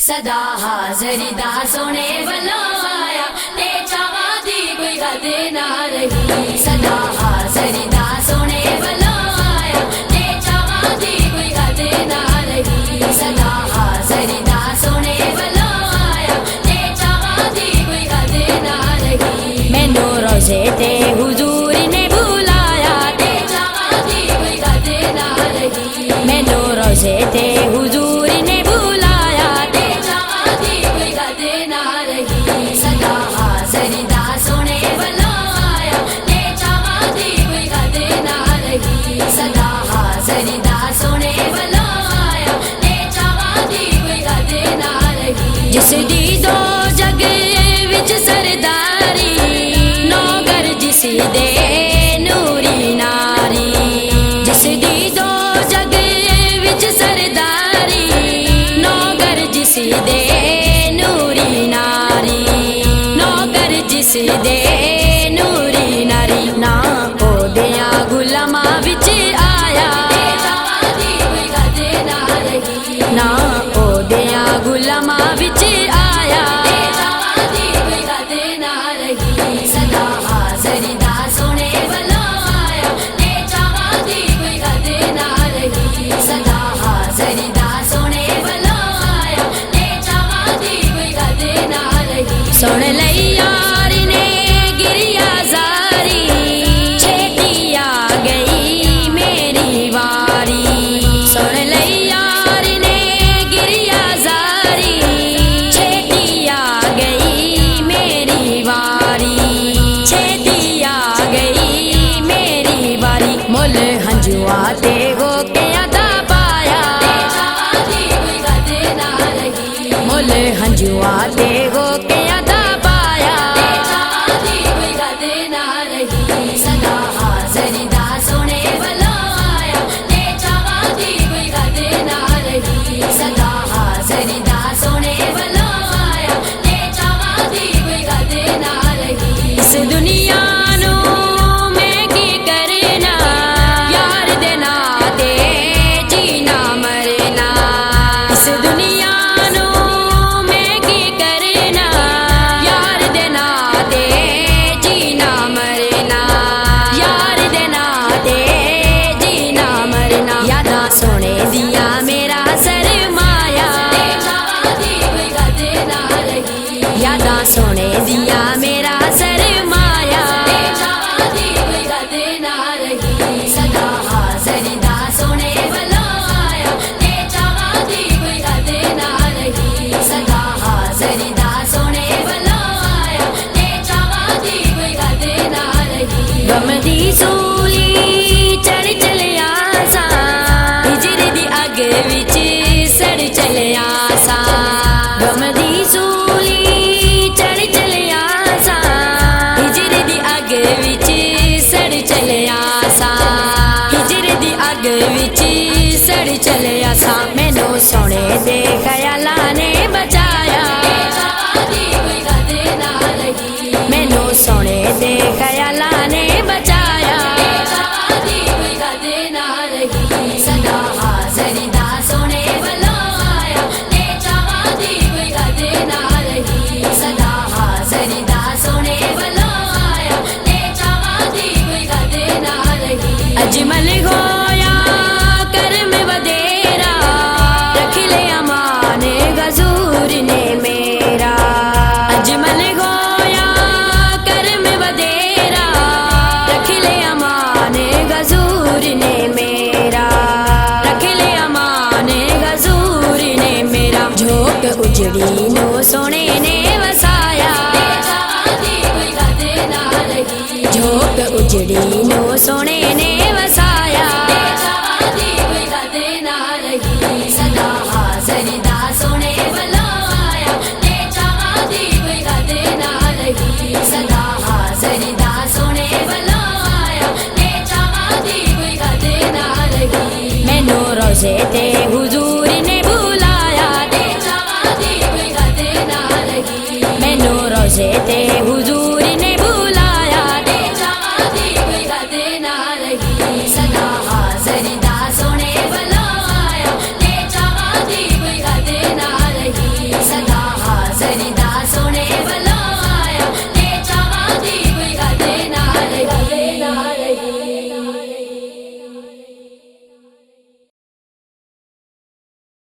सदा हाज़री दा सोने वल्लों आया ते चावा दी कोई हद ना रही। सदा हाज़री दा सोने वल्लों आया ते चावा दी कोई हद ना रही। सदा हाज़री दा सोने वल्लों आया ते चावा दी कोई हद ना रही। मैनू रोज़े ते हुजूर ने बुलाया ते चावा दी कोई हद ना रही। मैनू रोज़े ते हुजूर ने बुलाया ते चावा दी कोई हद ना रही। सदा हाज़री दा सोने वल्लों आया ते चावा दी कोई हद ना रही। सदा हाज़री दा सोने वल्लों आया ते चावा दी कोई हद ना रही। जिस दी दो जग विच सरदारी नौकर जिस दे नूरी नारी। जिस दी दो जग विच सरदारी नौकर जिस दे नूरी नारी। नौकर जिस दे नूरी नारी ना ओदिया गुलामा विच आया ते चावा दी कोई हद ना रही। ना ओदिया गुलामा विच आया ते चावा दी कोई हद ना रही। सदा हाज़री दा सोने वल्लों आया ते चावा दी कोई हद ना रही। सदा हाज़री दा सोने वल्लों आया ते चावा दी कोई हद ना रही। सुन लई यार ने गिरिया जारी छेती आ गई मेरी वारी। सुन लई यार ने गिरिया जारी छेती आ गई मेरी वारी। छेती आ गई मेरी वारी। मुल हंजुआ ते हो के अदा पाया ते चावा दी कोई हद ना रही। मुल हंजुआ ते हो के अदा पाया ते चावा दी कोई हद ना रही। सदा हाज़री दा सोने वल्लों आया ते चावा दी कोई हद ना रही। सदा हाज़री दा सोने वल्लों आया ते चावा दी कोई हद ना रही। इस दुनिया नू मैं की करना यार दे नाते जीना मरना। इस दुनिया नू मैं की करना यार दे नाते जीना मरना। यार दे नाते जीना मरना। यादां सोने दिया मेरा सरमाया ते चावा दी कोई हद ना रही। यादां सोने दिया मेरा सरमाया ते चावा दी कोई हद ना रही। सदा हाज़री दा सोने वल्लों आया ते चावा दी कोई हद ना रही। सदा हाज़री दा सोने वल्लों आया ते चावा दी कोई हद ना रही। गम दी सूली चढ़ चलिया सा हिजर दी अग विच सड़ चलिया सा। गम दी सूली चढ़ चलिया सा हिजर दी अग विच सड़ चलिया सा। हिजर दी अग विच सड़ चलिया सा। मैनू सोने दे ख्यालां ने बचाया ते चावा दी कोई हद ना रही। मैनू सोने दे ख्यालां ने बचाया ते चावा दी कोई हद ना रही। सदा हाज़री दा सोने वल्लों आया ते चावा दी कोई हद ना रही। सदा हाज़री दा सोने वल्लों आया ते चावा दी कोई हद ना रही। अजमल होया करम वदेरा रख ले अमान गजूर ने मेरा। अजमल होया करम वदेरा रख ले अमान गजूर ने मेरा। रख ले अमान गजूर ने मेरा। झोंक उजड़ी नो सोने ने वसाया ते चावा दी कोई हद ना रही। झोंक उजड़ी नो सोने ने वसाया ते चावा दी कोई हद ना रही। सदा हाज़री दा सोने वल्लों आया ते चावा दी कोई हद ना रही। सदा हाज़री दा सोने वल्लों आया ते चावा दी कोई हद ना रही। मैनू रोज़े ते हुजूर ने बुलाया ते चावा दी कोई हद ना रही। मैनू रोज़े ते हुजूर ने बुलाया ते चावा दी कोई हद ना रही। सदा हाज़री दा सोने वल्लों आया ते चावा दी कोई हद ना